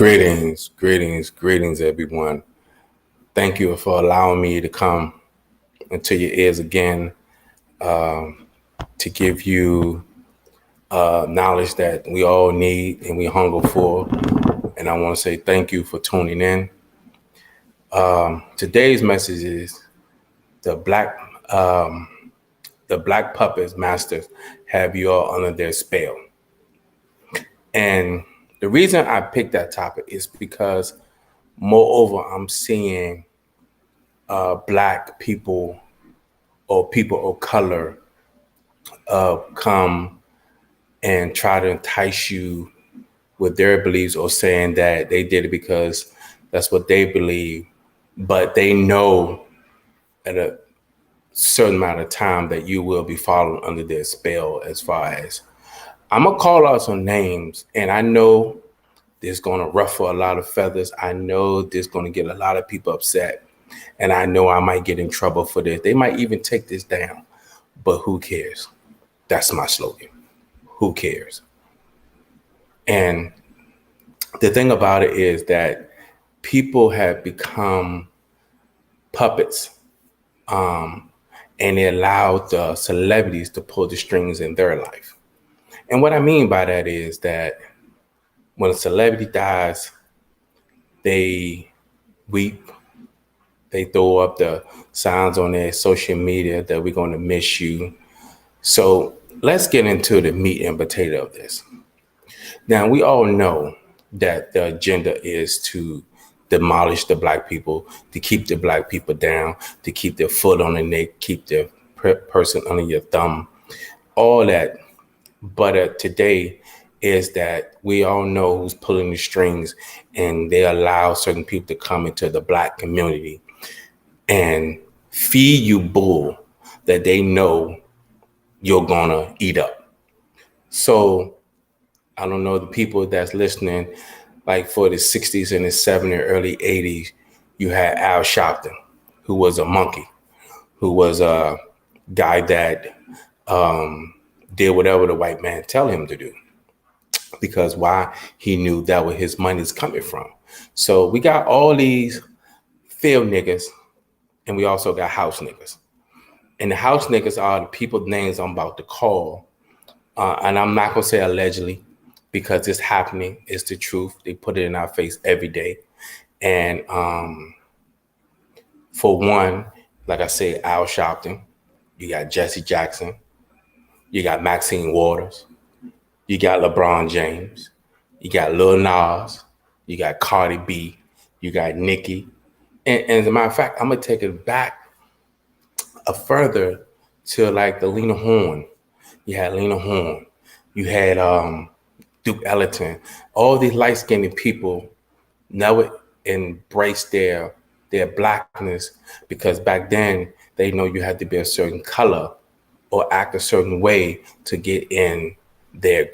Greetings, everyone. Thank you for allowing me to come into your ears again to give you knowledge that we all need and we hunger for. And I want to say thank you for tuning in. Today's message is the black puppets masters have you all under their spell. And the reason I picked that topic is because, moreover, I'm seeing black people or people of color come and try to entice you with their beliefs or saying that they did it because that's what they believe, but they know at a certain amount of time that you will be falling under their spell. As far as I'm gonna call out some names, and I know this gonna ruffle a lot of feathers. I know this gonna get a lot of people upset, and I know I might get in trouble for this. They might even take this down, but who cares? That's my slogan. Who cares? And the thing about it is that people have become puppets, and they allow the celebrities to pull the strings in their life. And what I mean by that is that when a celebrity dies, they weep, they throw up the signs on their social media that we're going to miss you. So let's get into the meat and potato of this. Now, we all know that the agenda is to demolish the black people, to keep the black people down, to keep their foot on the neck, keep their person under your thumb, all that. But today is that we all know who's pulling the strings, and they allow certain people to come into the black community and feed you bull that they know you're gonna eat up. So I don't know the people that's listening, like for the 60s and the 70s, early 80s, you had Al Sharpton, who was a monkey, who was a guy that did whatever the white man tell him to do. Because why? He knew that where his money's coming from. So we got all these field niggas, and we also got house niggas. And the house niggas are the people's names I'm about to call. And I'm not gonna say allegedly, because it's happening. It's the truth. They put it in our face every day. And for one, like I say, Al Sharpton, you got Jesse Jackson, you got Maxine Waters, you got LeBron James, you got Lil Nas, you got Cardi B, you got Nicki. And as a matter of fact, I'm gonna take it back a further to like the Lena Horne. You had Lena Horne, you had Duke Ellington. All these light-skinned people never embraced their blackness, because back then they know you had to be a certain color or act a certain way to get in their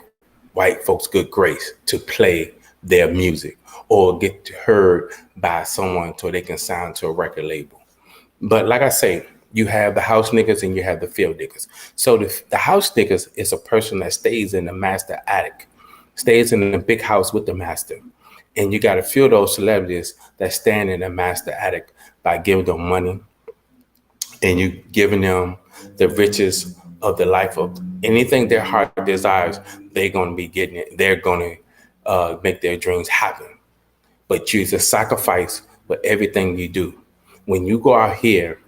white folks' good grace to play their music or get heard by someone so they can sign to a record label. But like I say, you have the house niggas and you have the field niggas. So the house niggas is a person that stays in the master attic, stays in the big house with the master. And you got to feel those celebrities that stand in the master attic by giving them money, and you giving them the riches of the life of anything their heart desires. They're going to be getting it. They're going to make their dreams happen. But you just sacrifice for everything you do. When you go out here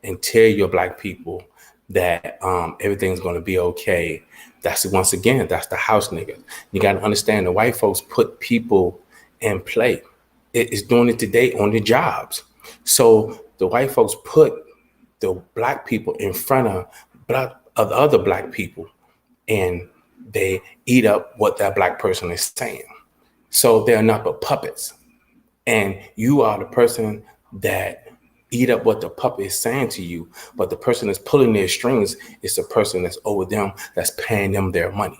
and tell your black people that everything's going to be okay, that's once again, that's the house niggas. You got to understand the white folks put people in play. It's doing it today on the jobs. So the white folks put the black people in front of other black people, and they eat up what that black person is saying. So they're not but puppets. And you are the person that eat up what the puppet is saying to you, but the person that's pulling their strings is the person that's over them, that's paying them their money.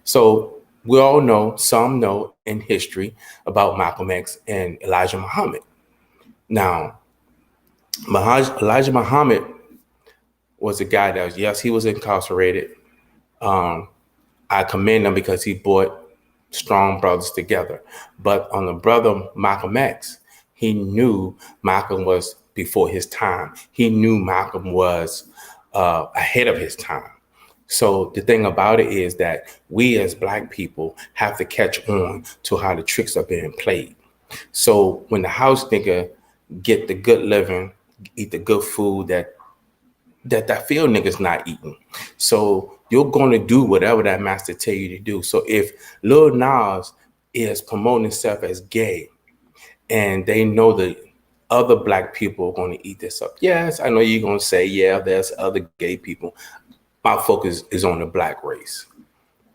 So we all know, some know in history about Malcolm X and Elijah Muhammad. Now, Elijah Muhammad was a guy that he was incarcerated. I commend him because he brought strong brothers together. But on the brother Malcolm X, he knew Malcolm was before his time. He knew Malcolm was ahead of his time. So the thing about it is that we as Black people have to catch on to how the tricks are being played. So when the house nigga get the good living, eat the good food that field nigga's not eating. So you're going to do whatever that master tell you to do. So if Lil Nas is promoting himself as gay and they know the other Black people are going to eat this up. Yes, I know you're going to say, yeah, there's other gay people. My focus is on the Black race.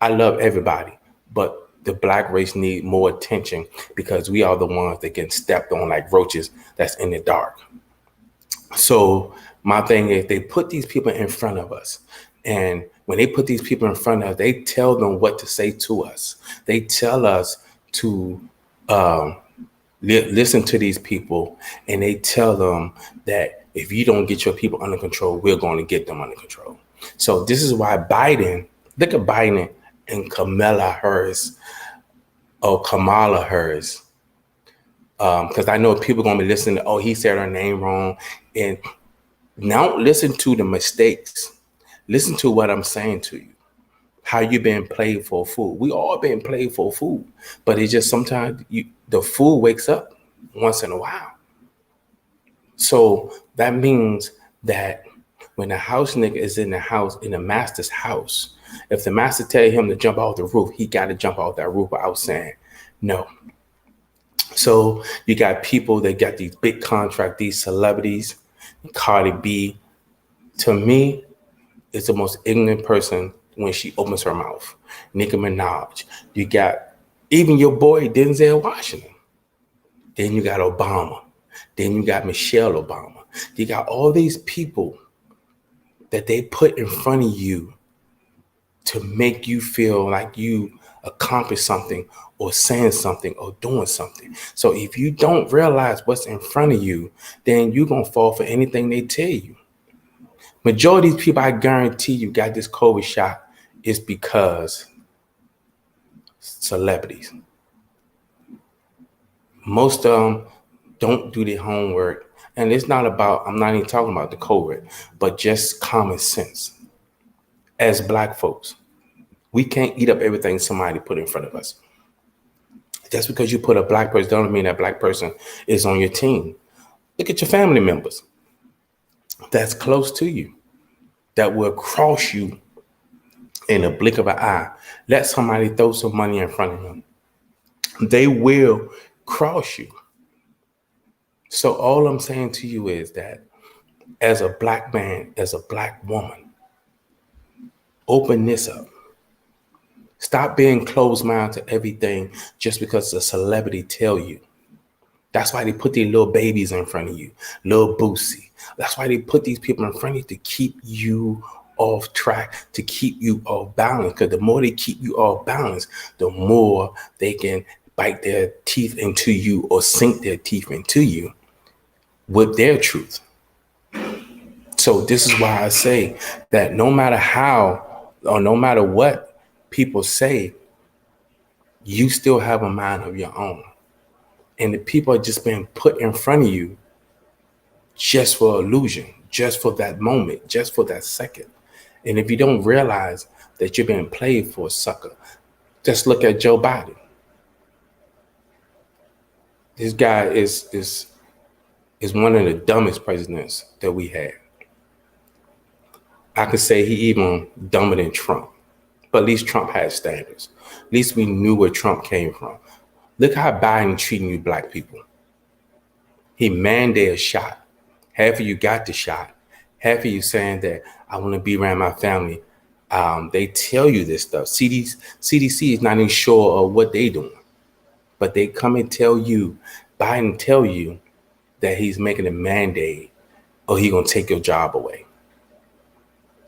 I love everybody, but the Black race need more attention because we are the ones that get stepped on like roaches that's in the dark. So my thing is they put these people in front of us. And when they put these people in front of us, they tell them what to say to us. They tell us to listen to these people, and they tell them that if you don't get your people under control, we're going to get them under control. So this is why Biden, look at Biden and Kamala Harris, because I know people are going to be listening to, oh, he said her name wrong. And now listen to the mistakes. Listen to what I'm saying to you. How you been played for a fool. We all been played for a fool. But it's just sometimes the fool wakes up once in a while. So that means that when the house nigga is in the house, in the master's house, if the master tell him to jump off the roof, he got to jump off that roof without saying no. So you got people that got these big contracts, these celebrities, Cardi B, to me, is the most ignorant person when she opens her mouth. Nicki Minaj. You got even your boy Denzel Washington. Then you got Obama. Then you got Michelle Obama. You got all these people that they put in front of you to make you feel like you accomplished something or saying something or doing something. So if you don't realize what's in front of you, then you're going to fall for anything they tell you. Majority of these people, I guarantee you, got this COVID shot is because celebrities. Most of them don't do their homework. And it's not about, I'm not even talking about the COVID, but just common sense. As Black folks, we can't eat up everything somebody put in front of us. Just because you put a Black person, doesn't mean that Black person is on your team. Look at your family members that's close to you, that will cross you in a blink of an eye. Let somebody throw some money in front of them. They will cross you. So all I'm saying to you is that as a Black man, as a Black woman, open this up. Stop being closed-minded to everything just because a celebrity tell you. That's why they put these little babies in front of you, little Boosie. That's why they put these people in front of you to keep you off track, to keep you off balance. Because the more they keep you off balance, the more they can bite their teeth into you or sink their teeth into you with their truth. So this is why I say that no matter how or no matter what people say, you still have a mind of your own. And the people are just being put in front of you just for illusion, just for that moment, just for that second. And if you don't realize that you're being played for a sucker, just look at Joe Biden. This guy is one of the dumbest presidents that we had. I could say he even dumber than Trump. But at least Trump had standards. At least we knew where Trump came from. Look how Biden treating you Black people. He mandated a shot. Half of you got the shot. Half of you saying that I want to be around my family. They tell you this stuff. CDC is not even sure of what they doing. But they come and tell you, Biden tell you that he's making a mandate or he's going to take your job away.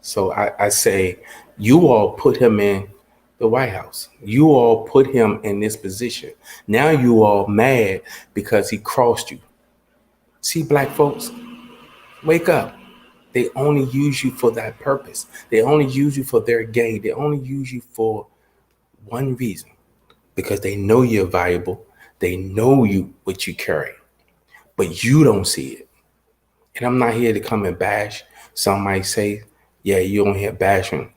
So I say, you all put him in the White House. You all put him in this position. Now you all mad because he crossed you. See, Black folks, wake up. They only use you for that purpose. They only use you for their gain. They only use you for one reason, because they know you're valuable. They know you what you carry, but you don't see it. And I'm not here to come and bash. Some might say, yeah, you don't hear bashing.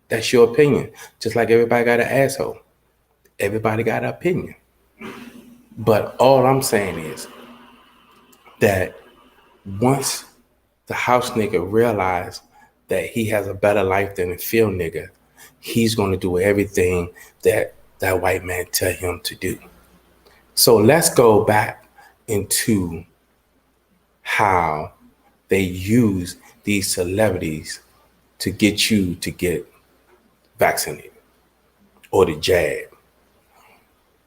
That's your opinion. Just like everybody got an asshole. Everybody got an opinion. But all I'm saying is that once the house nigga realize that he has a better life than the field nigga, he's going to do everything that that white man tell him to do. So let's go back into how they use these celebrities to get you to get vaccinated or the jab.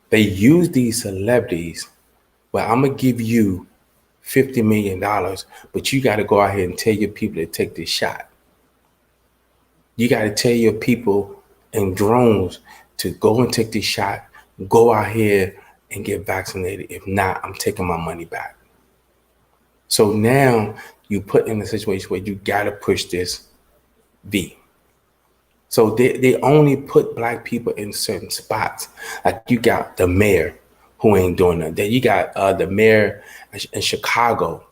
They use these celebrities. Well, I'm going to give you $50 million, but you got to go out here and tell your people to take this shot. You got to tell your people in drones to go and take this shot, go out here and get vaccinated. If not, I'm taking my money back. So now you put in a situation where you got to push this V. So they only put black people in certain spots. Like you got the mayor who ain't doing nothing. Then you got the mayor in Chicago.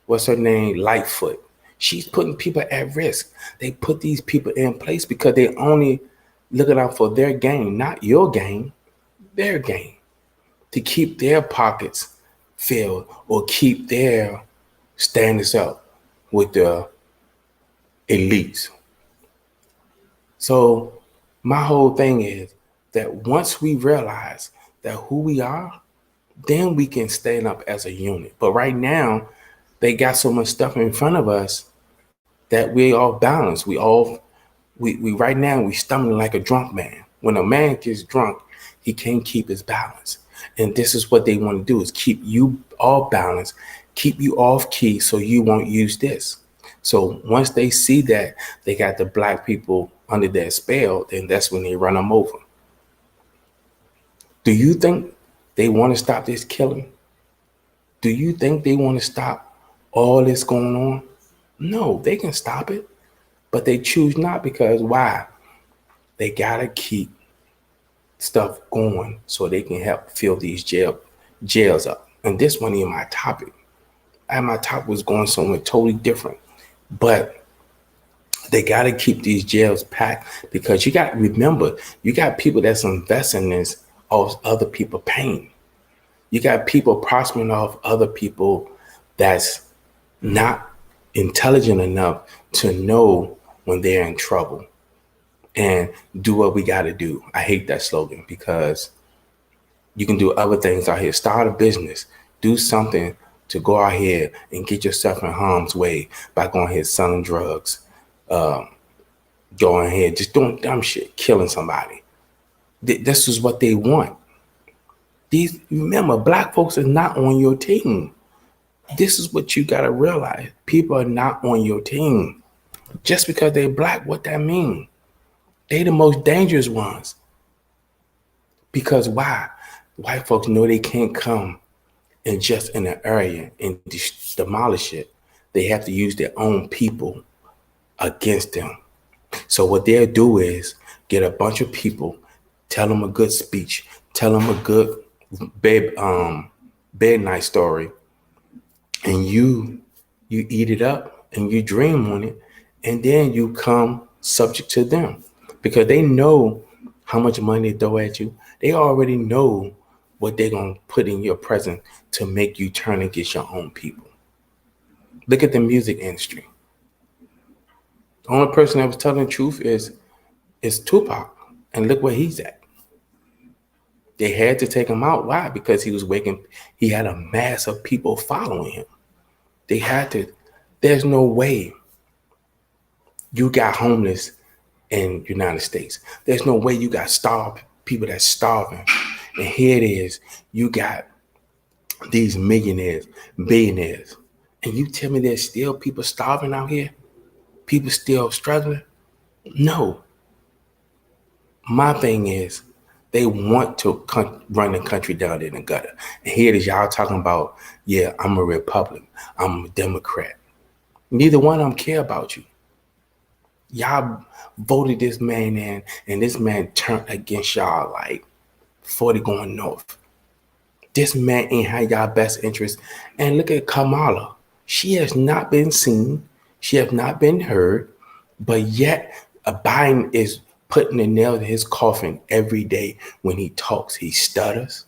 What's her name? Lightfoot. She's putting people at risk. They put these people in place because they only looking out for their gain, not your gain, their gain, to keep their pockets filled or keep their standards up with the elites. So my whole thing is that once we realize that who we are, then we can stand up as a unit. But right now, they got so much stuff in front of us that we all balanced. We right now we stumbling like a drunk man. When a man gets drunk, he can't keep his balance. And this is what they want to do, is keep you all balanced, keep you off key so you won't use this. So once they see that they got the black people under their spell, then that's when they run them over. Do you think they want to stop this killing? Do you think they want to stop all this going on? No, they can stop it, but they choose not because why? They got to keep stuff going so they can help fill these jails up. And this one in my topic. And my topic was going somewhere totally different. But they got to keep these jails packed because you got to remember, you got people that's investing this off other people pain. You got people prospering off other people that's not intelligent enough to know when they're in trouble and do what we got to do. I hate that slogan because you can do other things out here. Start a business, do something to go out here and get yourself in harm's way by going here selling drugs, going here just doing dumb shit, killing somebody. This is what they want. Remember, black folks are not on your team. This is what you got to realize. People are not on your team. Just because they're black, what that mean? They the most dangerous ones. Because why? White folks know they can't come and just in an area and demolish it. They have to use their own people against them. So what they'll do is get a bunch of people, tell them a good speech, tell them a good bed night story, and you eat it up and you dream on it, and then you come subject to them because they know how much money they throw at you. They already know what they're going to put in your present to make you turn against your own people. Look at the music industry. The only person that was telling the truth is Tupac, and look where he's at. They had to take him out. Why? Because he had a mass of people following him. They had to. There's no way you got homeless in the United States. There's no way you got starved people that's starving. And here it is, you got these millionaires, billionaires, and you tell me there's still people starving out here? People still struggling? No. My thing is, they want to run the country down in the gutter. And here it is, y'all talking about, yeah, I'm a Republican, I'm a Democrat. Neither one of them care about you. Y'all voted this man in, and this man turned against y'all like 40 going north. This man ain't had y'all best interest. And look at Kamala. She has not been seen. She has not been heard. But yet, Biden is putting the nail to his coffin every day when he talks. He stutters.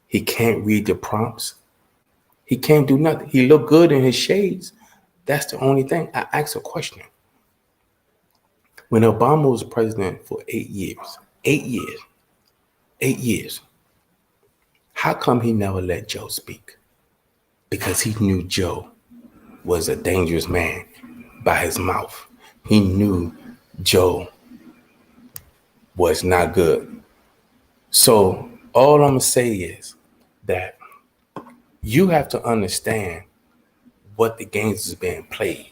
He can't read the prompts. He can't do nothing. He look good in his shades. That's the only thing. I ask a question. When Obama was president for 8 years, how come he never let Joe speak? Because he knew Joe was a dangerous man by his mouth. He knew Joe was not good. So all I'm gonna say is that you have to understand what the games is being played.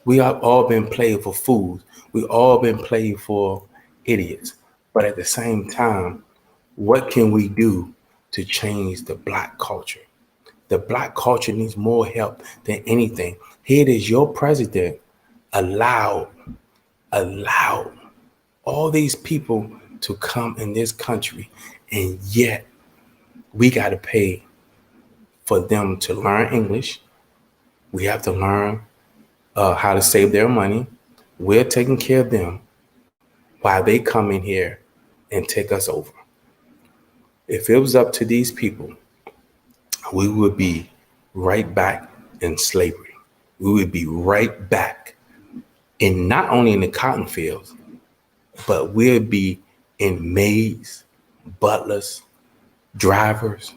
We have all been played for fools. We all been played for idiots. But at the same time, what can we do to change the Black culture? The Black culture needs more help than anything. Here it is, your president allowed all these people to come in this country, and yet we got to pay for them to learn English. We have to learn how to save their money. We're taking care of them while they come in here and take us over. If it was up to these people, we would be right back in slavery. We would be right back in not only in the cotton fields, but we'd be in maids, butlers, drivers,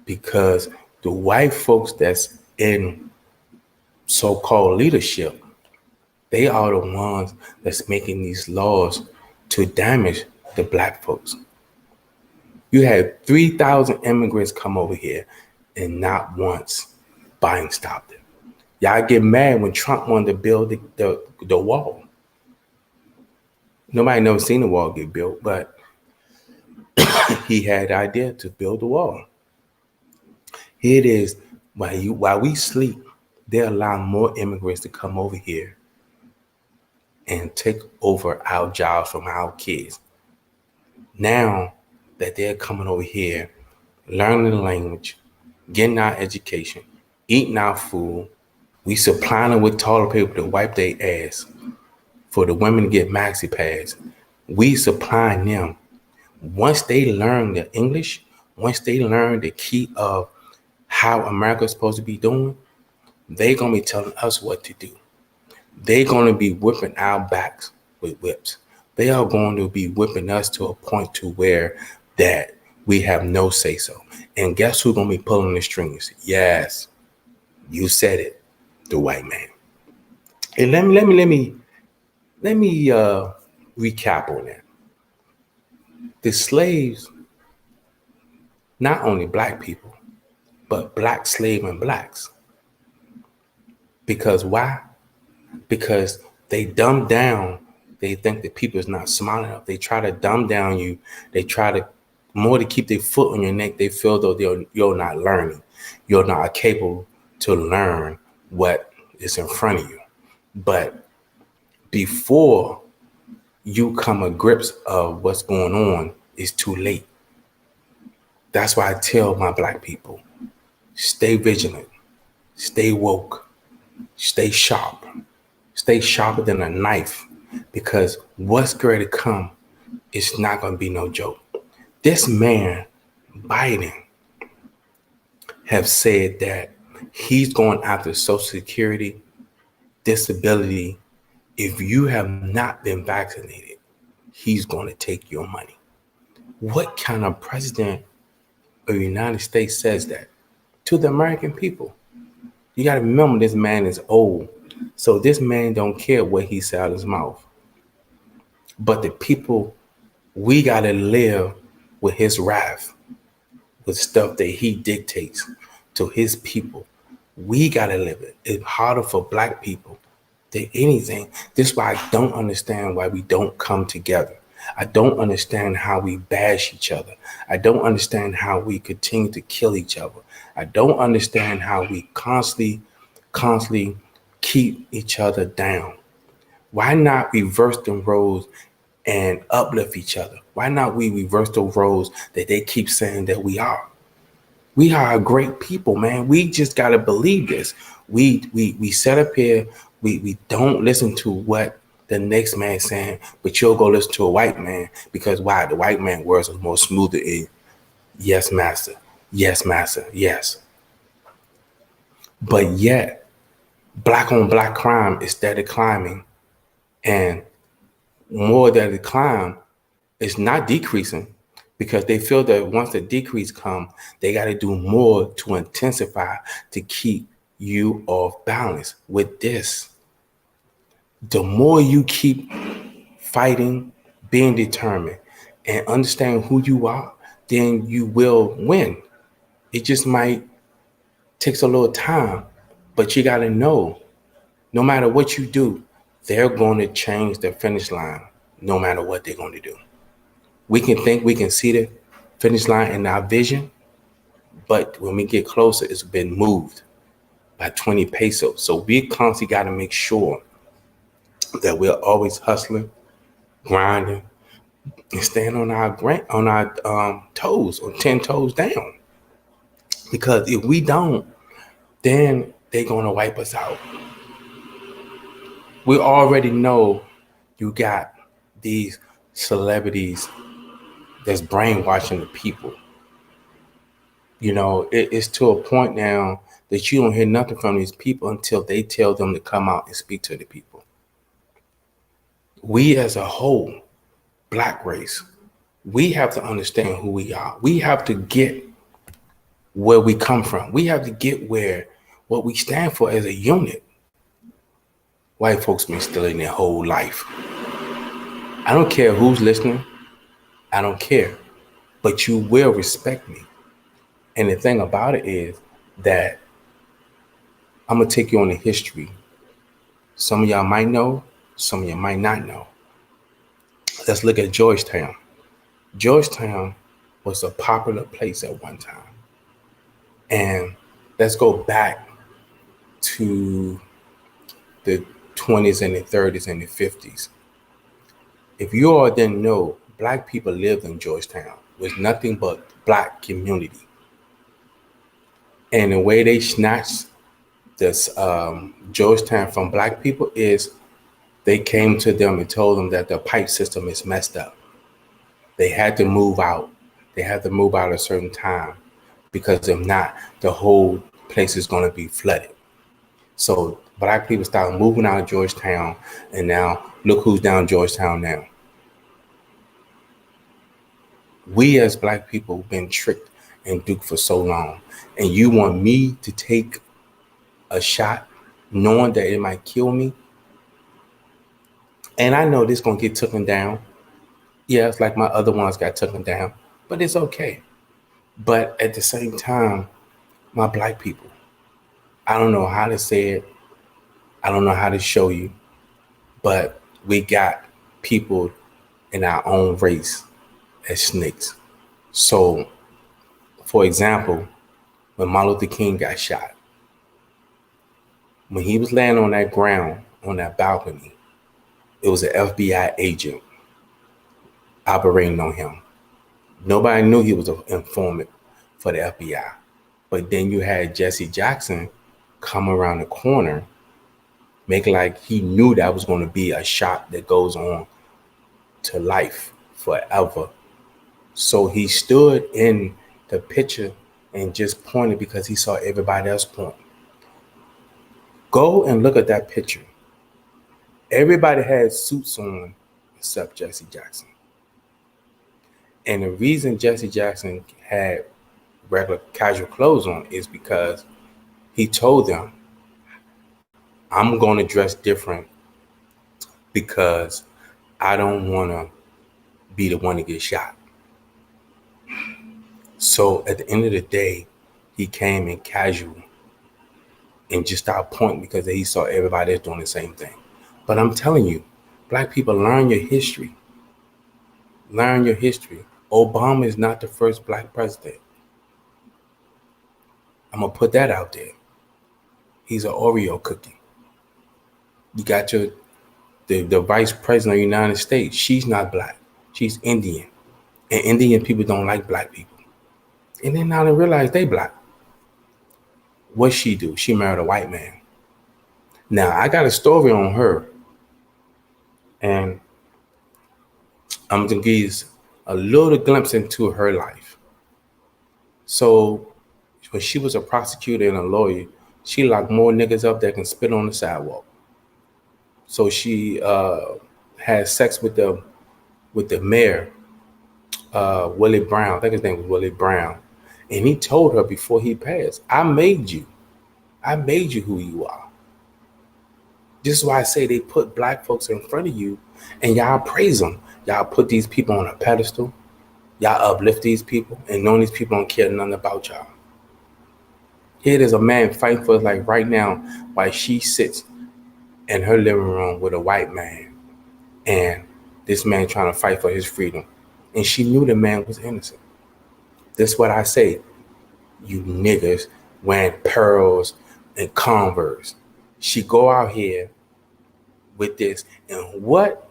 because the white folks that's in so-called leadership, they are the ones that's making these laws to damage the Black folks. You had 3,000 immigrants come over here, and not once Biden stopped it. Y'all get mad when Trump wanted to build the wall. Nobody never seen the wall get built, but he had the idea to build the wall. Here it is, while we sleep, they allow more immigrants to come over here and take over our jobs from our kids. Now that they're coming over here, learning the language, getting our education, eating our food, we supplying them with toilet paper to wipe their ass for the women to get maxi pads. We supplying them. Once they learn the English, once they learn the key of how America's supposed to be doing, they're going to be telling us what to do. They're going to be whipping our backs with whips. They are going to be whipping us to a point to where that we have no say so. And guess who's going to be pulling the strings? Yes, you said it, the white man. And let me recap on that. The slaves, not only Black people, but Black slave and Blacks. Because why? Because they dumb down. They think that people is not smart enough. They try to dumb down you. They try to more to keep their foot on your neck. They feel though you're not learning. You're not capable to learn what is in front of you. But before you come to grips of what's going on, it's too late. That's why I tell my Black people, stay vigilant, stay woke, stay sharp, stay sharper than a knife, because what's going to come is not going to be no joke. This man, Biden, have said that he's going after Social Security, disability. If you have not been vaccinated, he's going to take your money. What kind of president of the United States says that to the American people? You got to remember, this man is old. So this man don't care what he says out of his mouth. But the people, we got to live with his wrath, with stuff that he dictates to his people. We got to live it. It's harder for Black people than anything. This is why I don't understand why we don't come together. I don't understand how we bash each other. I don't understand how we continue to kill each other. I don't understand how we constantly keep each other down. Why not reverse the roles and uplift each other? Why not we reverse the roles that they keep saying that we are? We are a great people, man. We just gotta believe this. We set up here. We don't listen to what the next man's saying, but you'll go listen to a white man because why? The white man words are more smoother. Yes, master. Yes, master. Yes. But yet, black on black crime is steady climbing, and more that it climb is not decreasing because they feel that once the decrease come, they got to do more to intensify to keep you off balance. With this, the more you keep fighting, being determined, and understanding who you are, then you will win. It just might takes a little time, but you got to know, no matter what you do, they're going to change the finish line, no matter what they're going to do. We can think we can see the finish line in our vision, but when we get closer, it's been moved by 20 pesos. So we constantly got to make sure that we're always hustling, grinding, and staying on our toes, or 10 toes down. Because if we don't, then they're gonna wipe us out. We already know you got these celebrities that's brainwashing the people. You know, it's to a point now that you don't hear nothing from these people until they tell them to come out and speak to the people. We as a whole, black race, we have to understand who we are. We have to get where we come from. We have to get where what we stand for as a unit. White folks been stealing their whole life. I don't care who's listening. I don't care. But you will respect me. And the thing about it is that I'm going to take you on the history. Some of y'all might know, some of y'all might not know. Let's look at Georgetown. Georgetown was a popular place at one time. And let's go back to the 20s and the 30s and the 50s. If you all didn't know, black people lived in Georgetown. It was nothing but black community. And the way they snatched this Georgetown from black people is they came to them and told them that the pipe system is messed up. They had to move out. They had to move out at a certain time because if not, the whole place is going to be flooded. So black people started moving out of Georgetown, and now look who's down Georgetown now. We as black people have been tricked and duped for so long. And you want me to take a shot knowing that it might kill me? And I know this gonna get taken down. Yeah, it's like my other ones got taken down, but it's okay. But at the same time, my black people, I don't know how to say it. I don't know how to show you, but we got people in our own race as snakes. So, for example, when Martin Luther King got shot, when he was laying on that ground, on that balcony, it was an FBI agent operating on him. Nobody knew he was an informant for the FBI. But then you had Jesse Jackson come around the corner, make like he knew that was going to be a shot that goes on to life forever. So he stood in the picture and just pointed because he saw everybody else point. Go and look at that picture. Everybody had suits on except Jesse Jackson. And the reason Jesse Jackson had regular casual clothes on is because he told them, I'm going to dress different because I don't want to be the one to get shot. So at the end of the day, he came in casual and just started pointing because he saw everybody else doing the same thing. But I'm telling you, black people, learn your history. Learn your history. Obama is not the first black president. I'm going to put that out there. He's an Oreo cookie. You got your The vice president of the United States, she's not black. She's Indian. And Indian people don't like black people. And then now they realize they black. What she do? She married a white man. Now I got a story on her, and I'm gonna give you a little glimpse into her life. So when she was a prosecutor and a lawyer, she locked more niggas up that can spit on the sidewalk. So she had sex with the mayor, Willie Brown. I think his name was Willie Brown. And he told her before he passed, I made you. I made you who you are. This is why I say they put black folks in front of you and y'all praise them. Y'all put these people on a pedestal. Y'all uplift these people and knowing these people don't care nothing about y'all. Here there's a man fighting for us like right now while she sits in her living room with a white man and this man trying to fight for his freedom. And she knew the man was innocent. This is what I say. You niggas wearing pearls and Converse. She go out here with this and what?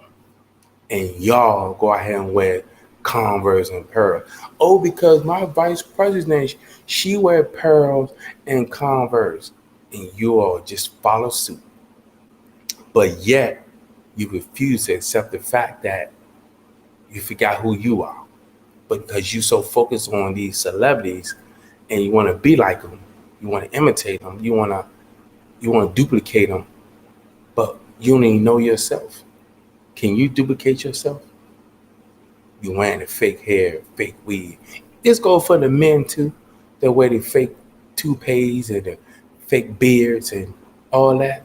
And y'all go out here and wear Converse and pearls. Oh, because my vice president, she wear pearls and Converse. And you all just follow suit. But yet, you refuse to accept the fact that you forgot who you are. Because you so focused on these celebrities and you want to be like them, you want to imitate them, you want to duplicate them, but you don't even know yourself. Can you duplicate yourself? You wearing the fake hair, fake weave. This go for the men too. They wear the fake toupees and the fake beards and all that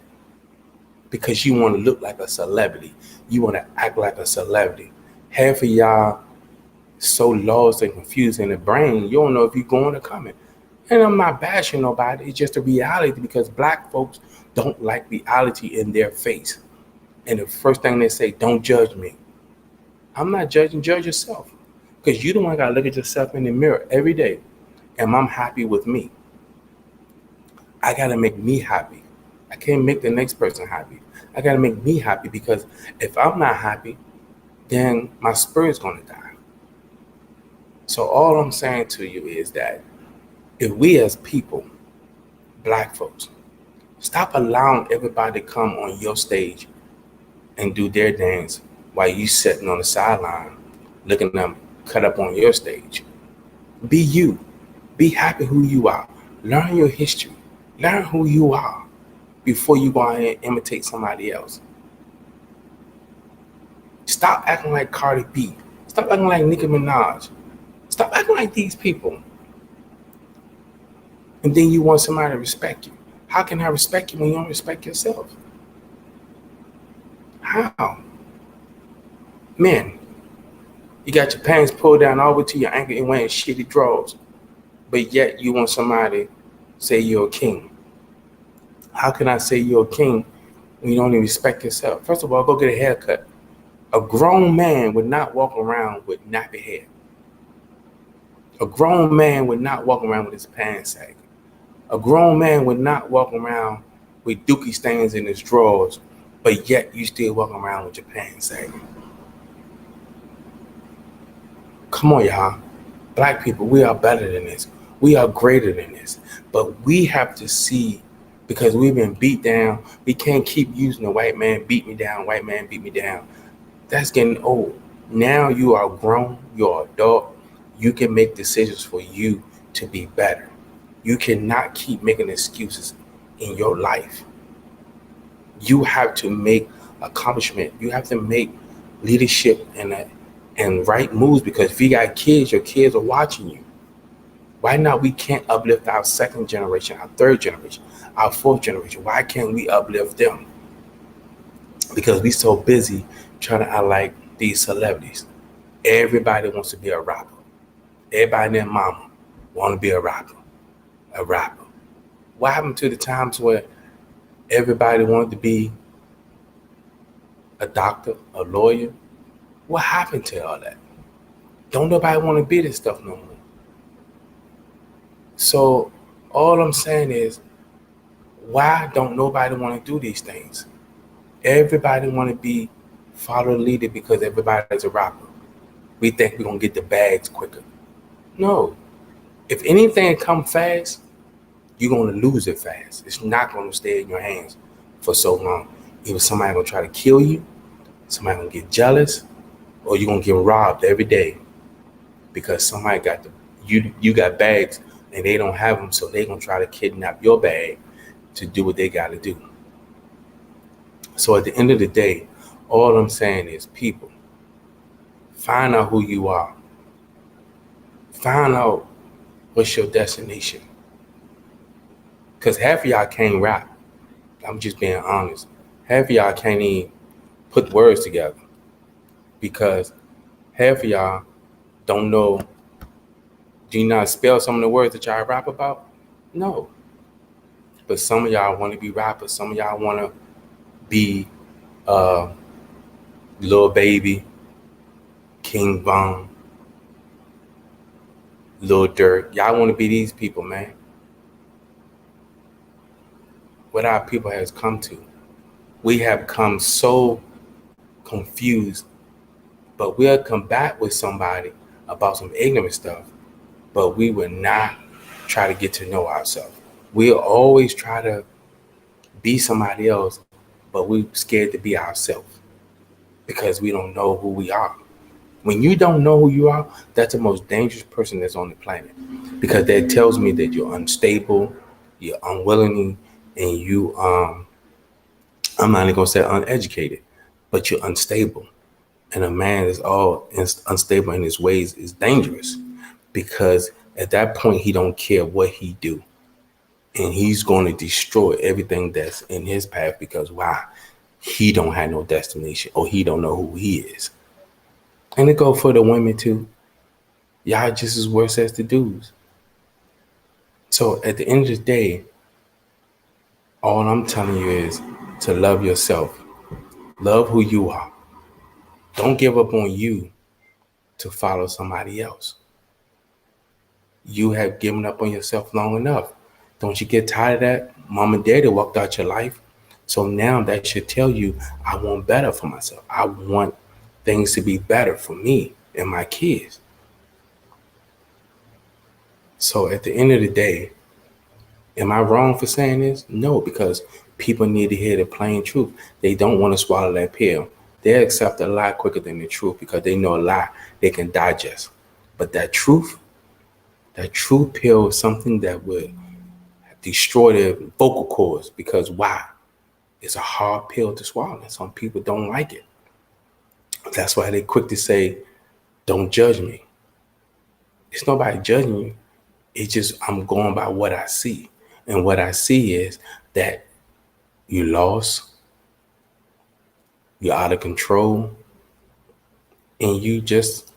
because you want to look like a celebrity. You want to act like a celebrity. Half of y'all so lost and confused in the brain, you don't know if you're going or coming. And I'm not bashing nobody. It's just a reality because black folks don't like reality in their face. And the first thing they say, don't judge me. I'm not judging, judge yourself. Because you the one got to look at yourself in the mirror every day. Am I happy with me? I got to make me happy. I can't make the next person happy. I got to make me happy because if I'm not happy, then my spirit's going to die. So all I'm saying to you is that if we as people, black folks, stop allowing everybody to come on your stage and do their dance while you sitting on the sideline looking at them cut up on your stage. Be you. Be happy who you are. Learn your history. Learn who you are before you go out and imitate somebody else. Stop acting like Cardi B. Stop acting like Nicki Minaj. Stop acting like these people. And then you want somebody to respect you. How can I respect you when you don't respect yourself? How? Men, you got your pants pulled down all the way to your ankle and wearing shitty drawers. But yet you want somebody to say you're a king. How can I say you're a king when you don't even respect yourself? First of all, go get a haircut. A grown man would not walk around with nappy hair. A grown man would not walk around with his pants sagging. A grown man would not walk around with dookie stains in his drawers, but yet you still walking around with your pants sagging. Come on, y'all. Black people, we are better than this. We are greater than this. But we have to see, because we've been beat down, we can't keep using the white man beat me down, white man beat me down. That's getting old. Now you are grown, you're adult. You can make decisions for you to be better. You cannot keep making excuses in your life. You have to make accomplishment. You have to make leadership and right moves, because if you got kids, your kids are watching you. Why not we can't uplift our second generation, our third generation, our fourth generation? Why can't we uplift them? Because we so busy trying to act like these celebrities. Everybody wants to be a rapper. Everybody and their mama want to be a rapper. A rapper. What happened to the times where everybody wanted to be a doctor, a lawyer? What happened to all that? Don't nobody want to be this stuff no more. So all I'm saying is, why don't nobody want to do these things? Everybody want to be follow the leader because everybody's a rapper. We think we're gonna get the bags quicker. No. If anything come fast, you're gonna lose it fast. It's not gonna stay in your hands for so long. Either somebody gonna try to kill you, somebody gonna get jealous, or you're gonna get robbed every day because somebody got you got bags and they don't have them, so they gonna try to kidnap your bag to do what they gotta do. So at the end of the day, all I'm saying is, people, find out who you are. Find out what's your destination. Because half of y'all can't rap. I'm just being honest. Half of y'all can't even put words together. Because half of y'all don't know. Do you not spell some of the words that y'all rap about? No. But some of y'all want to be rappers. Some of y'all want to be Lil Baby, King Von, Lil Durk. Y'all want to be these people, man. What our people has come to. We have come so confused, but we'll come back with somebody about some ignorant stuff, but we will not try to get to know ourselves. We'll always try to be somebody else, but we're scared to be ourselves because we don't know who we are. When you don't know who you are, that's the most dangerous person that's on the planet, because that tells me that you're unstable, you're unwilling, and you I'm not even gonna say uneducated, but you're unstable. And a man is all unstable in his ways is dangerous, because at that point he don't care what he do, and he's going to destroy everything that's in his path, because why? He don't have no destination, or he don't know who he is. And it go for the women too. Y'all just as worse as the dudes. So at the end of the day, all I'm telling you is to love yourself. Love who you are. Don't give up on you to follow somebody else. You have given up on yourself long enough. Don't you get tired of that? Mom and daddy walked out your life. So now that should tell you, I want better for myself. I want things to be better for me and my kids. So at the end of the day, am I wrong for saying this? No, because people need to hear the plain truth. They don't want to swallow that pill. They accept a lie quicker than the truth because they know a lie they can digest. But that truth pill is something that would destroy their vocal cords, because why? It's a hard pill to swallow, and some people don't like it. That's why they quick to say, don't judge me. It's nobody judging you. It's just I'm going by what I see. And what I see is that you lost, you're out of control, and you just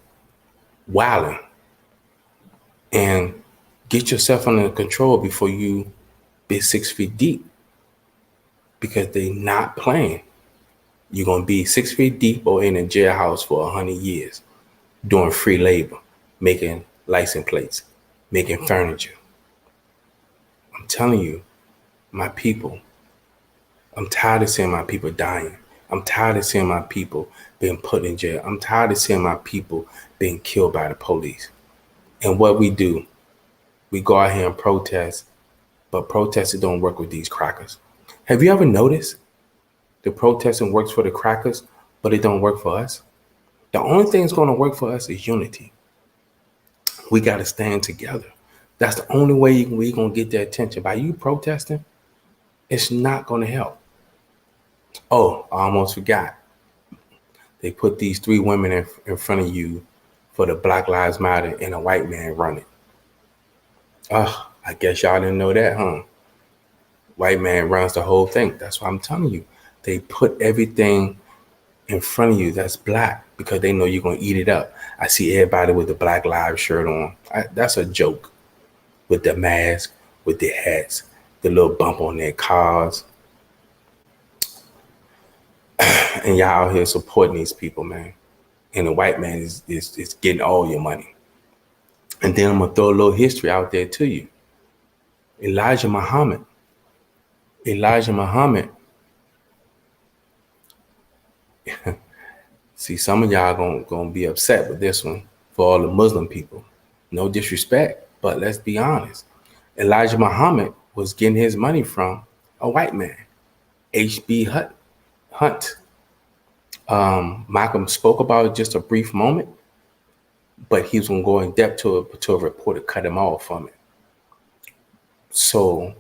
wilding. And get yourself under control before you be 6 feet deep, because they not playing. You're going to be 6 feet deep or in a jailhouse for 100 years doing free labor, making license plates, making furniture. I'm telling you, my people, I'm tired of seeing my people dying. I'm tired of seeing my people being put in jail. I'm tired of seeing my people being killed by the police. And what we do, we go out here and protest, but protesting don't work with these crackers. Have you ever noticed the protesting works for the crackers, but it don't work for us? The only thing that's going to work for us is unity. We got to stand together. That's the only way we're going to get their attention. By you protesting, it's not going to help. Oh, I almost forgot. They put these 3 women in front of you for the Black Lives Matter and a white man running. Oh, I guess y'all didn't know that, huh? White man runs the whole thing. That's what I'm telling you. They put everything in front of you that's black because they know you're going to eat it up. I see everybody with the Black Lives shirt on. That's a joke. With the mask, with their hats, the little bump on their cars. And y'all out here supporting these people, man. And the white man is getting all your money. And then I'm going to throw a little history out there to you. Elijah Muhammad See, some of y'all gonna be upset with this one for all the Muslim people. No disrespect, but let's be honest. Elijah Muhammad was getting his money from a white man, H.B. Hunt. Malcolm spoke about it just a brief moment, but he was gonna go in depth to a reporter cut him off from it. So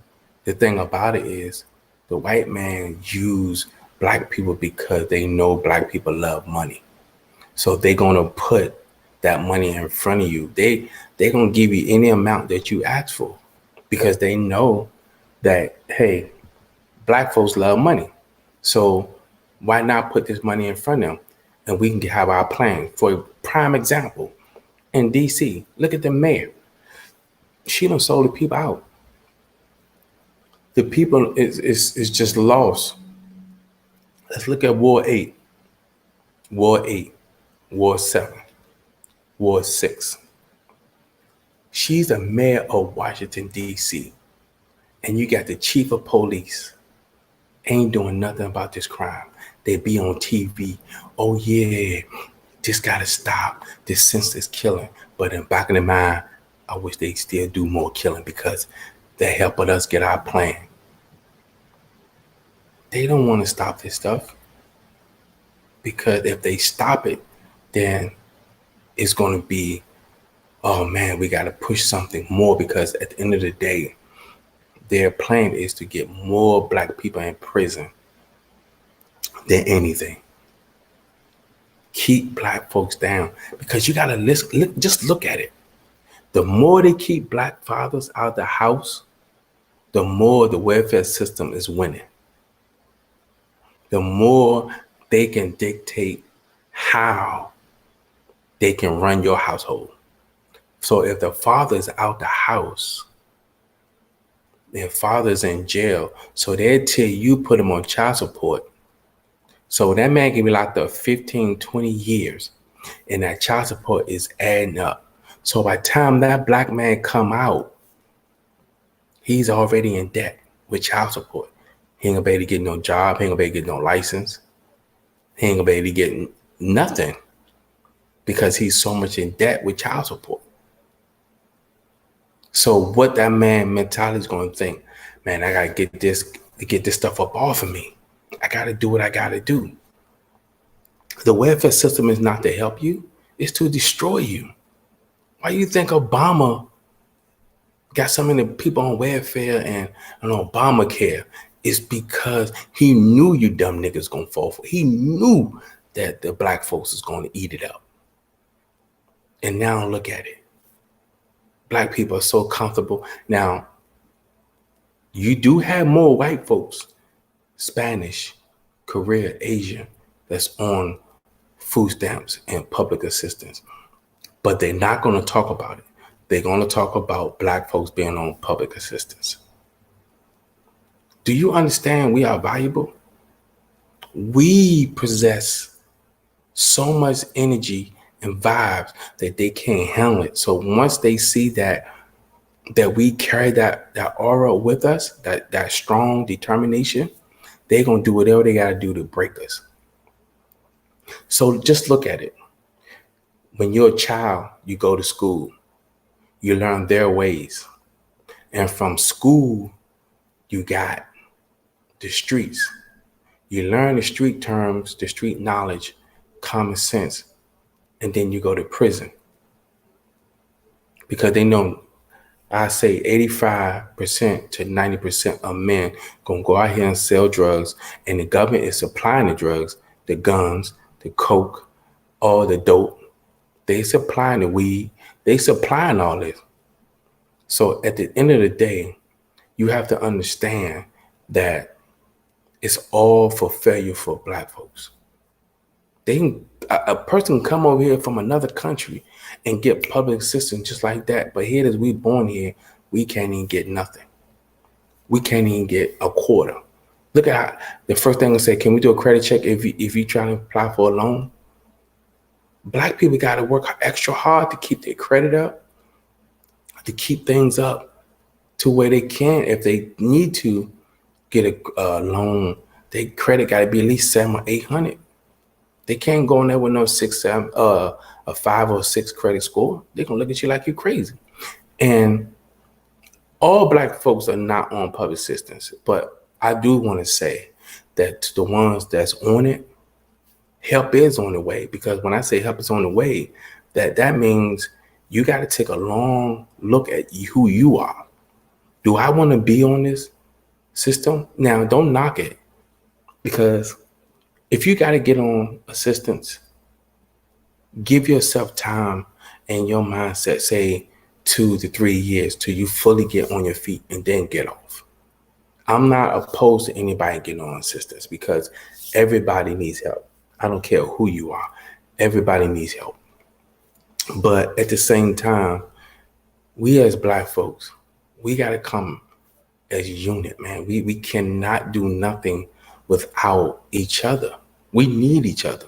the thing about it is the white man use black people because they know black people love money. So they're gonna put that money in front of you. They're gonna give you any amount that you ask for because they know that, hey, black folks love money. So why not put this money in front of them and we can have our plan? For a prime example, in DC, look at the mayor. She done sold the people out. The people is just lost. Let's look at War 8, War 8, War 7, War 6. She's the mayor of Washington, D.C. And you got the chief of police. Ain't doing nothing about this crime. They be on TV. Oh, yeah, this got to stop. This senseless killing. But in back of their mind, I wish they still do more killing because they're helping us get our plan. They don't want to stop this stuff because if they stop it, then it's going to be, oh man, we got to push something more because at the end of the day, their plan is to get more black people in prison than anything. Keep black folks down because you got to just look at it. The more they keep black fathers out of the house, the more the welfare system is winning. The more they can dictate how they can run your household. So if the father's out the house, their father's in jail, so they tell you put him on child support. So that man can be locked up 15, 20 years, and that child support is adding up. So by the time that black man come out, he's already in debt with child support. He ain't gonna be able to get no job. He ain't gonna be able to get no license. He ain't gonna be able to get nothing because he's so much in debt with child support. So what that man mentality is going to think, man, I got to get this stuff up off of me. I got to do what I got to do. The welfare system is not to help you. It's to destroy you. Why do you think Obama got so many people on welfare and Obamacare? It's because he knew you dumb niggas going to fall for it. He knew that the black folks is going to eat it up. And now look at it. Black people are so comfortable. Now, you do have more white folks, Spanish, Korea, Asian, that's on food stamps and public assistance. But they're not going to talk about it. They're going to talk about black folks being on public assistance. Do you understand we are valuable? We possess so much energy and vibes that they can't handle it. So once they see that we carry that aura with us, that strong determination, they're going to do whatever they got to do to break us. So just look at it. When you're a child, you go to school, you learn their ways. And from school, you got the streets. You learn the street terms, the street knowledge, common sense, and then you go to prison. Because they know, I say 85% to 90% of men gonna go out here and sell drugs, and the government is supplying the drugs, the guns, the coke, all the dope. They supplying the weed, they supplying all this. So at the end of the day, you have to understand that it's all for failure for black folks. A person can come over here from another country and get public assistance just like that. But here as we born here, we can't even get nothing. We can't even get a quarter. Look at how the first thing I say, can we do a credit check if you try to apply for a loan? Black people got to work extra hard to keep their credit up, to keep things up to where they can, if they need to get a loan, their credit got to be at least 700 or 800. They can't go in there with no 6, 7, a 5 or 6 credit score. They're gonna look at you like you're crazy. And all Black folks are not on public assistance, but I do want to say that to the ones that's on it, help is on the way. Because when I say help is on the way, that means you got to take a long look at who you are. Do I want to be on this system? Now, don't knock it, because if you got to get on assistance, give yourself time and your mindset, say 2 to 3 years till you fully get on your feet and then get off. I'm not opposed to anybody getting on assistance because everybody needs help. I don't care who you are. Everybody needs help. But at the same time, we as Black folks, we got to come as a unit, man. We cannot do nothing without each other. We need each other.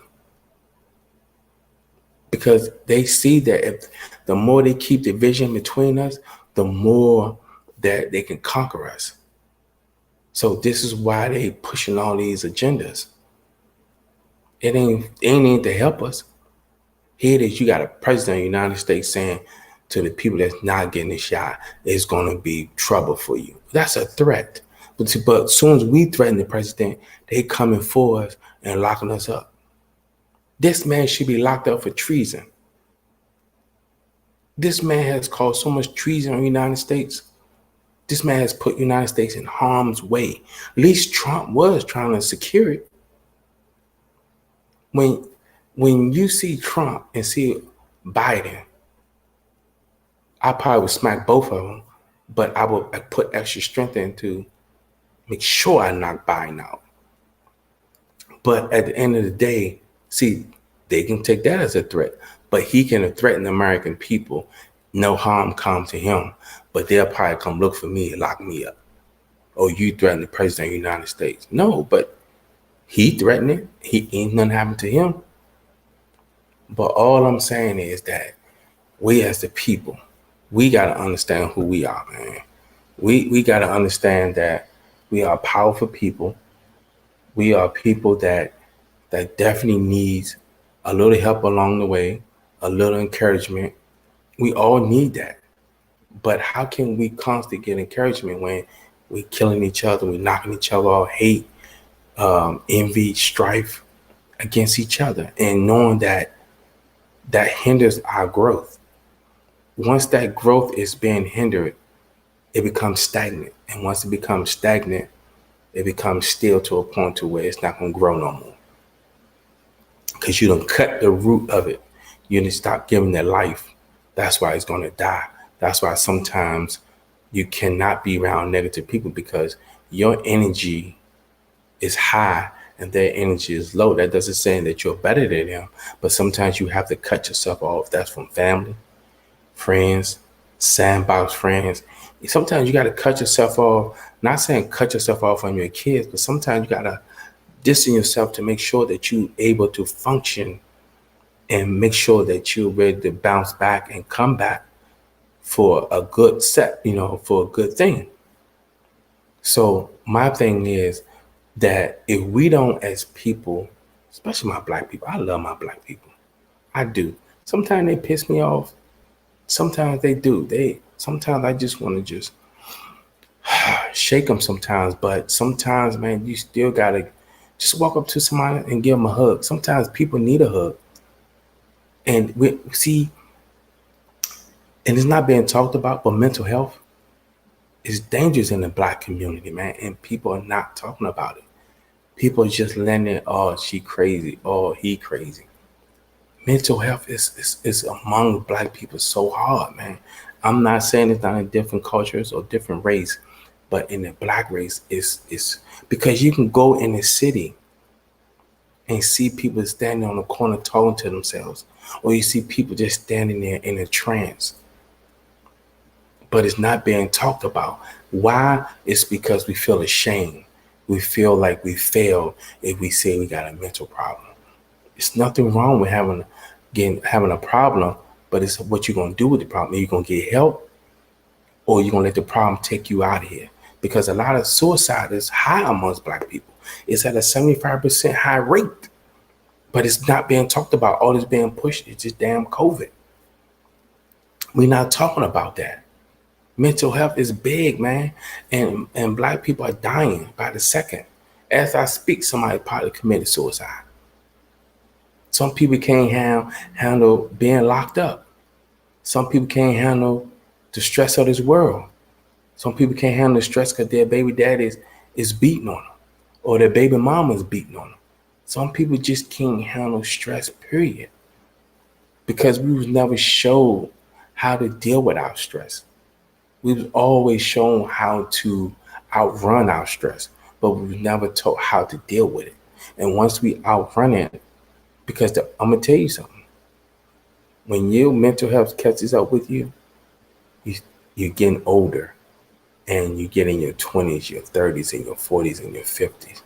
Because they see that if the more they keep division between us, the more that they can conquer us. So this is why they pushing all these agendas. It ain't to help us. Here it is, you got a president of the United States saying to the people that's not getting the shot, it's going to be trouble for you. That's a threat. But as soon as we threaten the president, they coming for us and locking us up. This man should be locked up for treason. This man has caused so much treason in the United States. This man has put the United States in harm's way. At least Trump was trying to secure it. When you see Trump and see Biden, I probably would smack both of them, but I would put extra strength in to make sure I knock Biden out. But at the end of the day, see, they can take that as a threat, but he can threaten the American people. No harm comes to him, but they'll probably come look for me and lock me up. Oh, you threaten the president of the United States. No, but he threatened it. He ain't nothing happened to him. But all I'm saying is that we as the people, we got to understand who we are, man. We got to understand that we are powerful people. We are people that definitely needs a little help along the way, a little encouragement. We all need that. But how can we constantly get encouragement when we killing each other, we knocking each other off, hate, envy, strife against each other, and knowing that hinders our growth. Once that growth is being hindered, it becomes stagnant. And once it becomes stagnant, it becomes still to a point to where it's not going to grow no more. Because you don't cut the root of it. You need to stop giving it life. That's why it's going to die. That's why sometimes you cannot be around negative people, because your energy is high and their energy is low. That doesn't say that you're better than them, but sometimes you have to cut yourself off. That's from family, friends, sandbox friends. Sometimes you got to cut yourself off. Not saying cut yourself off from your kids, but sometimes you got to distance yourself to make sure that you're able to function and make sure that you're ready to bounce back and come back for a good set, for a good thing. So my thing is that if we don't, as people, especially my Black people, I love my Black people. I do. Sometimes they piss me off. Sometimes they do. Sometimes I just want to just shake them sometimes. But sometimes, man, you still got to just walk up to somebody and give them a hug. Sometimes people need a hug. And we see, and it's not being talked about, but mental health is dangerous in the Black community, man. And people are not talking about it. People are just letting it, oh, she crazy, oh, he crazy. Mental health is among Black people so hard, man. I'm not saying it's not in different cultures or different race, but in the Black race, it's because you can go in the city and see people standing on the corner talking to themselves, or you see people just standing there in a trance. But it's not being talked about. Why? It's because we feel ashamed. We feel like we failed if we say we got a mental problem. It's nothing wrong with having a problem, but it's what you're going to do with the problem. Are you going to get help, or you're going to let the problem take you out of here? Because a lot of suicide is high amongst Black people. It's at a 75% high rate. But it's not being talked about. All that's being pushed is just damn COVID. We're not talking about that. Mental health is big, man. And Black people are dying by the second. As I speak, somebody probably committed suicide. Some people can't handle being locked up. Some people can't handle the stress of this world. Some people can't handle the stress because their baby daddy is beating on them, or their baby mama is beating on them. Some people just can't handle stress, period. Because we was never showed how to deal with our stress. We was always shown how to outrun our stress, but we was never taught how to deal with it. And once we outrun it, because I'm gonna tell you something. When your mental health catches up with you, you're getting older, and you get in your 20s, your 30s, and your 40s, and your 50s.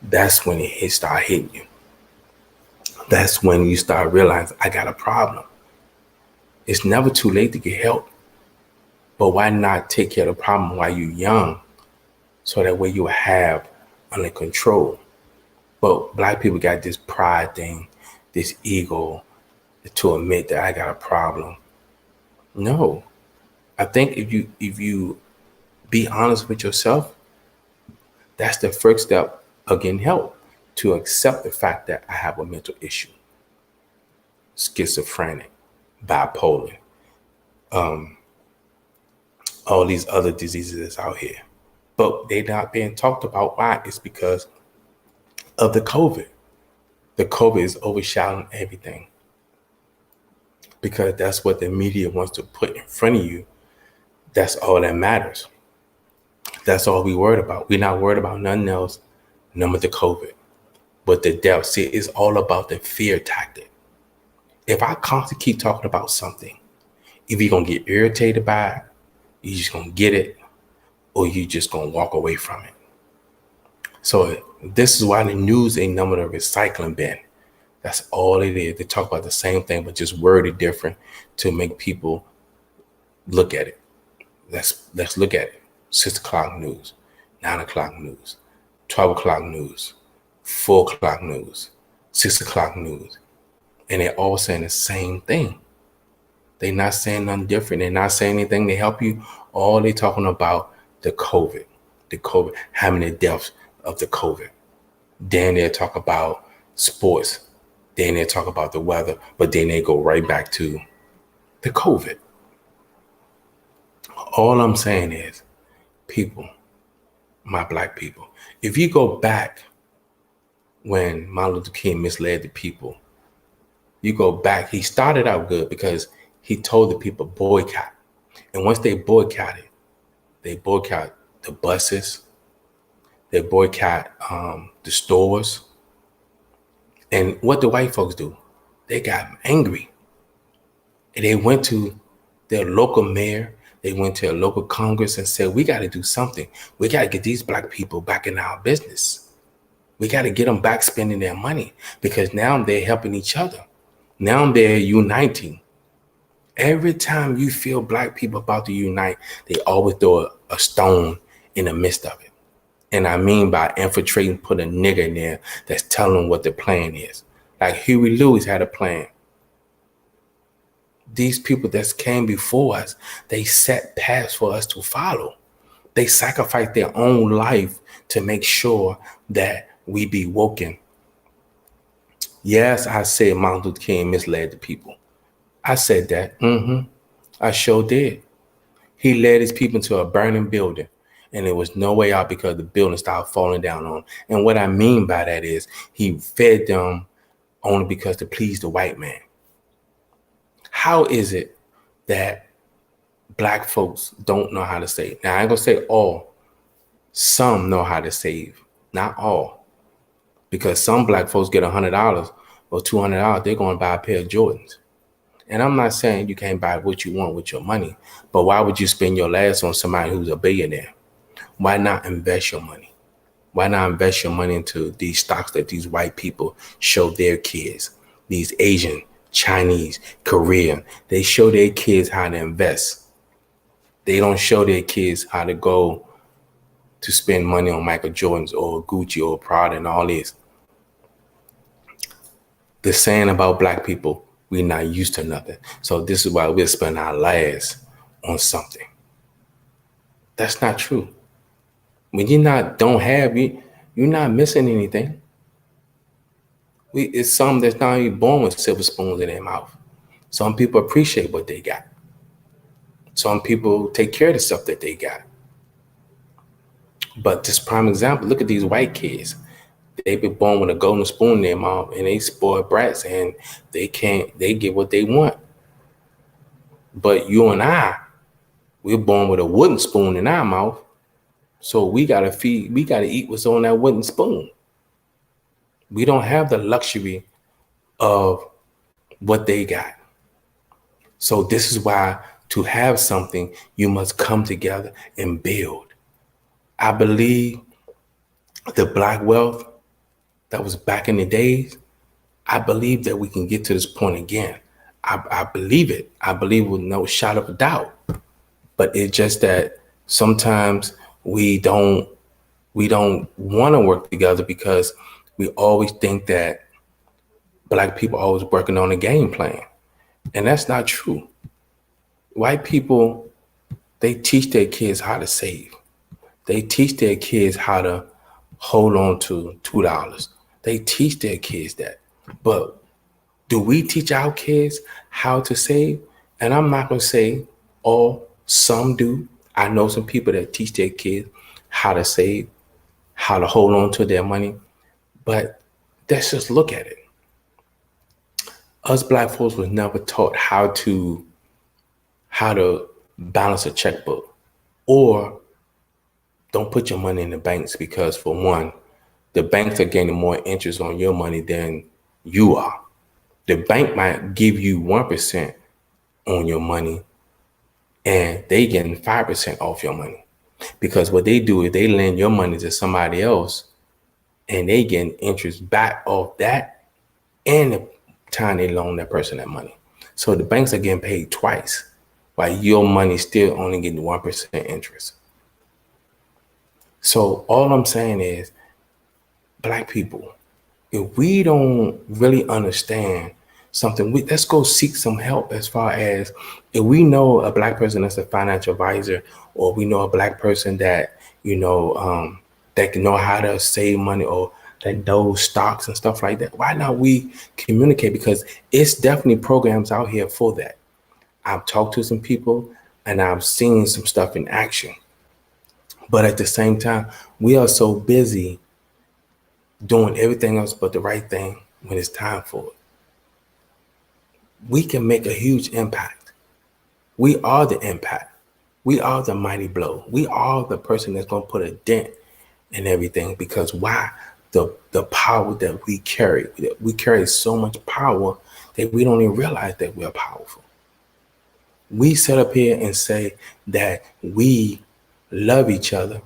That's when it start hitting you. That's when you start realizing, I got a problem. It's never too late to get help. But why not take care of the problem while you're young, so that way you will have under control? But Black people got this pride thing, this ego to admit that I got a problem. No. I think if you be honest with yourself, that's the first step of getting help, to accept the fact that I have a mental issue, schizophrenic, bipolar, all these other diseases that's out here. But they're not being talked about. Why? It's because of the COVID. The COVID is overshadowing everything, because that's what the media wants to put in front of you. That's all that matters. That's all we worried about. We're not worried about nothing else, none but the COVID. But the death, see, it's all about the fear tactic. If I constantly keep talking about something, if you're going to get irritated by it, you're just going to get it, or you just going to walk away from it. So this is why the news ain't number the recycling bin. That's all it is. They talk about the same thing, but just worded different to make people look at it. Let's look at it. 6 o'clock news, 9 o'clock news, 12 o'clock news, 4 o'clock news, 6 o'clock news. And they're all saying the same thing. They're not saying nothing different. They're not saying anything to help you. All they talking about the COVID, how many deaths of the COVID. Then they'll talk about sports. Then they'll talk about the weather. But then they go right back to the COVID. All I'm saying is, people, my Black people, if you go back when Martin Luther King misled the people, you go back, he started out good because he told the people boycott. And once they boycott the buses, they boycott the stores. And what the white folks do, they got angry. And they went to their local mayor, they went to a local Congress and said, we got to do something. We got to get these Black people back in our business. We got to get them back spending their money, because now they're helping each other. Now they're uniting. Every time you feel Black people about to unite, they always throw a stone in the midst of it. And I mean by infiltrating, put a nigga in there that's telling them what the plan is. Like Huey Lewis had a plan. These people that came before us, they set paths for us to follow. They sacrificed their own life to make sure that we be woken. Yes, I said Martin Luther King misled the people. I said that. I sure did. He led his people into a burning building, and there was no way out because the building started falling down on him. And what I mean by that is he fed them only because to please the white man. How is it that Black folks don't know how to save? Now, I ain't gonna say all. Some know how to save, not all. Because some Black folks get $100 or $200, they're going to buy a pair of Jordans. And I'm not saying you can't buy what you want with your money, but why would you spend your last on somebody who's a billionaire? Why not invest your money? Why not invest your money into these stocks that these white people show their kids, these Asian, Chinese, Korean? They show their kids how to invest. They don't show their kids how to go to spend money on Michael Jordans or Gucci or Prada and all this. The saying about black people, we're not used to nothing. So this is why we'll spend our lives on something. That's not true. When you're not don't have you, you're not missing anything. It's some that's not even born with silver spoons in their mouth. Some people appreciate what they got. Some people take care of the stuff that they got. But this prime example, look at these white kids. They've been born with a golden spoon in their mouth and they spoiled brats and they get what they want. But you and we're born with a wooden spoon in our mouth. So we gotta eat what's on that wooden spoon. We don't have the luxury of what they got. So this is why to have something, you must come together and build. I believe the black wealth that was back in the days, I believe that we can get to this point again. I believe it. I believe with no shot of a doubt. But it's just that sometimes we don't want to work together because we always think that black people are always working on a game plan. And that's not true. White people, they teach their kids how to save. They teach their kids how to hold on to $2. They teach their kids that. But do we teach our kids how to save? And I'm not going to say all, some do. I know some people that teach their kids how to save, how to hold on to their money. But let's just look at it. Us black folks was never taught how to balance a checkbook, or don't put your money in the banks, because for one, the banks are gaining more interest on your money than you are. The bank might give you 1% on your money and they getting 5% off your money, because what they do is they lend your money to somebody else and they getting interest back off that and the time they loan that person that money. So the banks are getting paid twice while your money still only getting 1% interest. So all I'm saying is, black people, if we don't really understand something, let's go seek some help. As far as if we know a black person that's a financial advisor, or we know a black person that, that can know how to save money, or that knows stocks and stuff like that, why not we communicate? Because it's definitely programs out here for that. I've talked to some people and I've seen some stuff in action. But at the same time, we are so busy doing everything else but the right thing when it's time for it. We can make a huge impact. We are the impact. We are the mighty blow. We are the person that's going to put a dent in everything. Because why? The power that we carry so much power that we don't even realize that we're powerful. We sit up here and say that we love each other,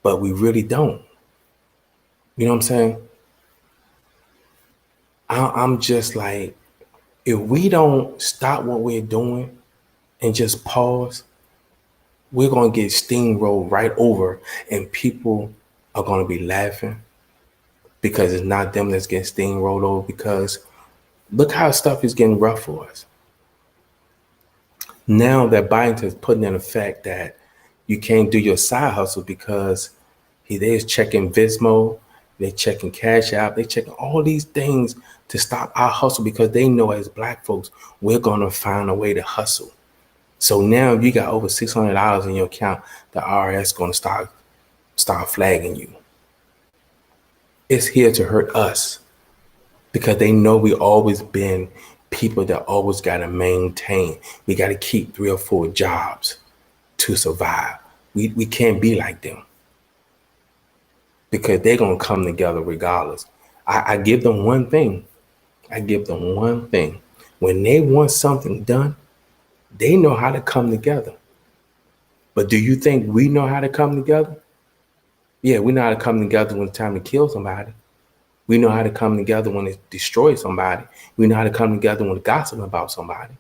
but we really don't. You know what I'm saying? I'm just like, if we don't stop what we're doing and just pause, we're going to get steamrolled right over, and people are going to be laughing because it's not them that's getting steamrolled over. Because look how stuff is getting rough for us. Now that Biden is putting in effect that you can't do your side hustle because they're checking Venmo, they're checking Cash App, they're checking all these things to stop our hustle, because they know as black folks, we're going to find a way to hustle. So now if you got over $600 in your account, the IRS is going to start flagging you. It's here to hurt us, because they know we always been people that always got to maintain. We got to keep 3 or 4 jobs to survive. We can't be like them, because they're going to come together regardless. I give them one thing. When they want something done, they know how to come together. But do you think we know how to come together? Yeah, we know how to come together when it's time to kill somebody. We know how to come together when it destroys somebody. We know how to come together when gossiping about somebody.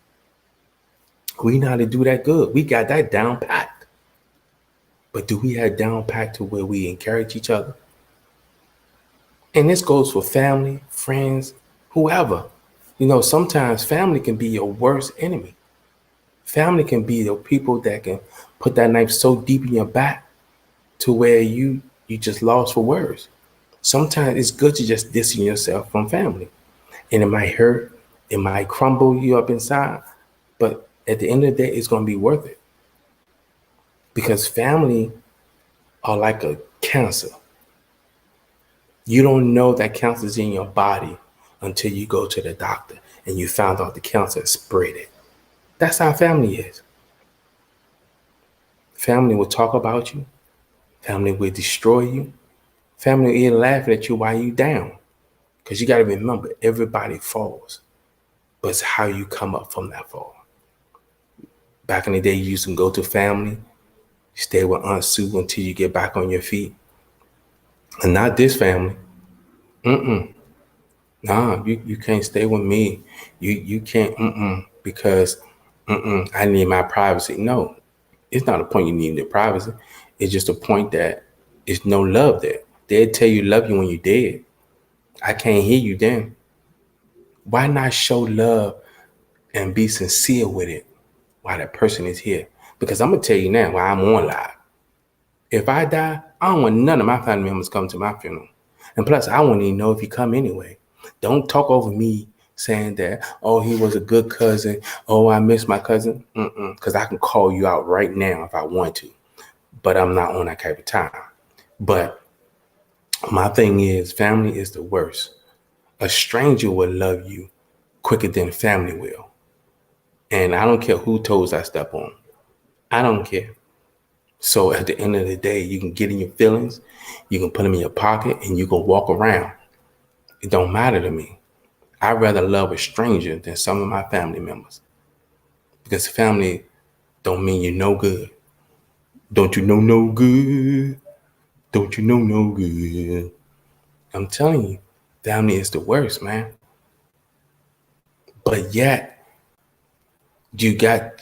We know how to do that good. We got that down packed. But do we have down packed to where we encourage each other? And this goes for family, friends, whoever. Sometimes family can be your worst enemy. Family can be the people that can put that knife so deep in your back to where you just lost for words. Sometimes it's good to just distance yourself from family. And it might hurt, it might crumble you up inside, but at the end of the day, it's going to be worth it. Because family are like a cancer. You don't know that cancer is in your body until you go to the doctor and you found out the cancer is spread it. That's how family is. Family will talk about you. Family will destroy you. Family will laugh at you while you down. Because you got to remember, everybody falls. But it's how you come up from that fall. Back in the day, you used to go to family, stay with Aunt Sue until you get back on your feet. And not this family. Nah, you can't stay with me. You can't, because I need my privacy. No, it's not a point you need the privacy. It's just a point that it's no love there. They'll tell you love you when you're dead. I can't hear you then. Why not show love and be sincere with it while that person is here? Because I'm going to tell you now while I'm on live. If I die, I don't want none of my family members come to my funeral. And plus, I won't even know if you come anyway. Don't talk over me saying that, oh, he was a good cousin. Oh, I miss my cousin. Because I can call you out right now if I want to. But I'm not on that type of time. But my thing is, family is the worst. A stranger will love you quicker than family will. And I don't care who toes I step on. I don't care. So at the end of the day, you can get in your feelings, you can put them in your pocket, and you can walk around. It don't matter to me. I'd rather love a stranger than some of my family members. Because family don't mean you're no good. Don't you know no good? Don't you know no good? I'm telling you, family is the worst, man. But yet, you got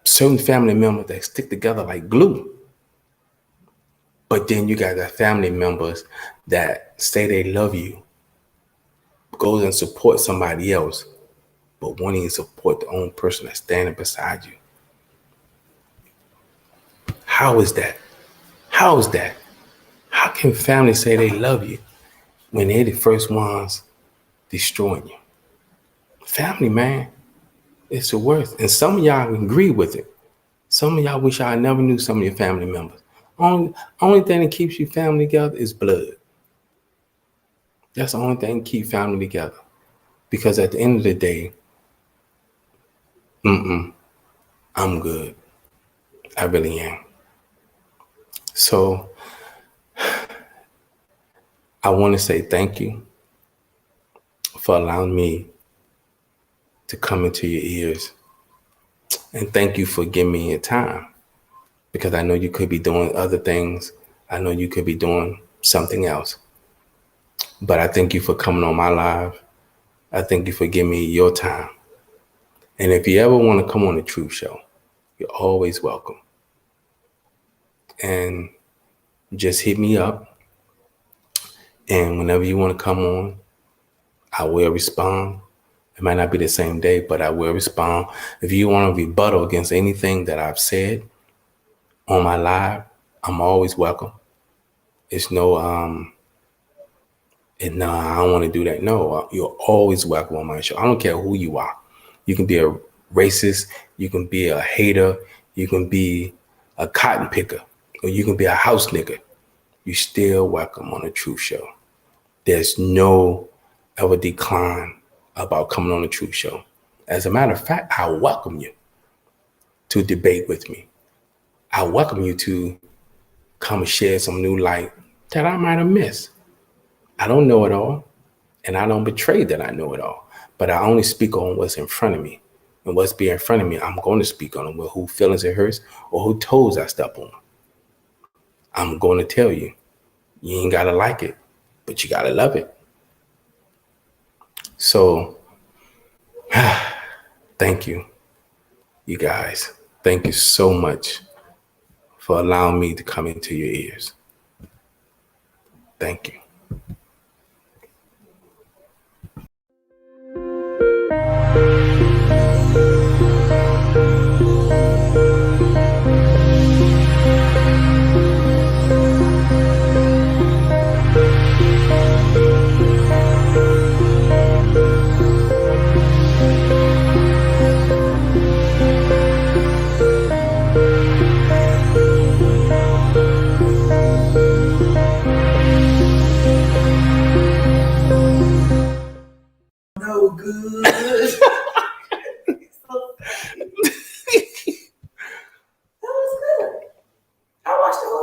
certain family members that stick together like glue. But then you got the family members that say they love you, goes and support somebody else, but won't even support the own person that's standing beside you. How is that? How is that? How can family say they love you when they're the first ones destroying you? Family, man, it's the worst. And some of y'all agree with it. Some of y'all wish I never knew some of your family members. Only thing that keeps your family together is blood. That's the only thing that keeps family together. Because at the end of the day, I'm good. I really am. So I want to say thank you for allowing me to come into your ears. And thank you for giving me your time. Because I know you could be doing other things. I know you could be doing something else. But I thank you for coming on my live. I thank you for giving me your time. And if you ever want to come on the Truth Show, you're always welcome. And just hit me up. And whenever you want to come on, I will respond. It might not be the same day, but I will respond. If you want to rebuttal against anything that I've said on my live, I'm always welcome. It's no, and no, I don't want to do that. No, you're always welcome on my show. I don't care who you are. You can be a racist. You can be a hater. You can be a cotton picker, or you can be a house nigga. You're still welcome on the Truth Show. There's no ever decline about coming on the Truth Show. As a matter of fact, I welcome you to debate with me. I welcome you to come and share some new light that I might have missed. I don't know it all, and I don't betray that I know it all, but I only speak on what's in front of me. And what's being in front of me, I'm going to speak on it, who feelings it hurts or who toes I step on. I'm going to tell you, you ain't got to like it, but you got to love it. So, thank you, you guys. Thank you so much for allowing me to come into your ears. Thank you.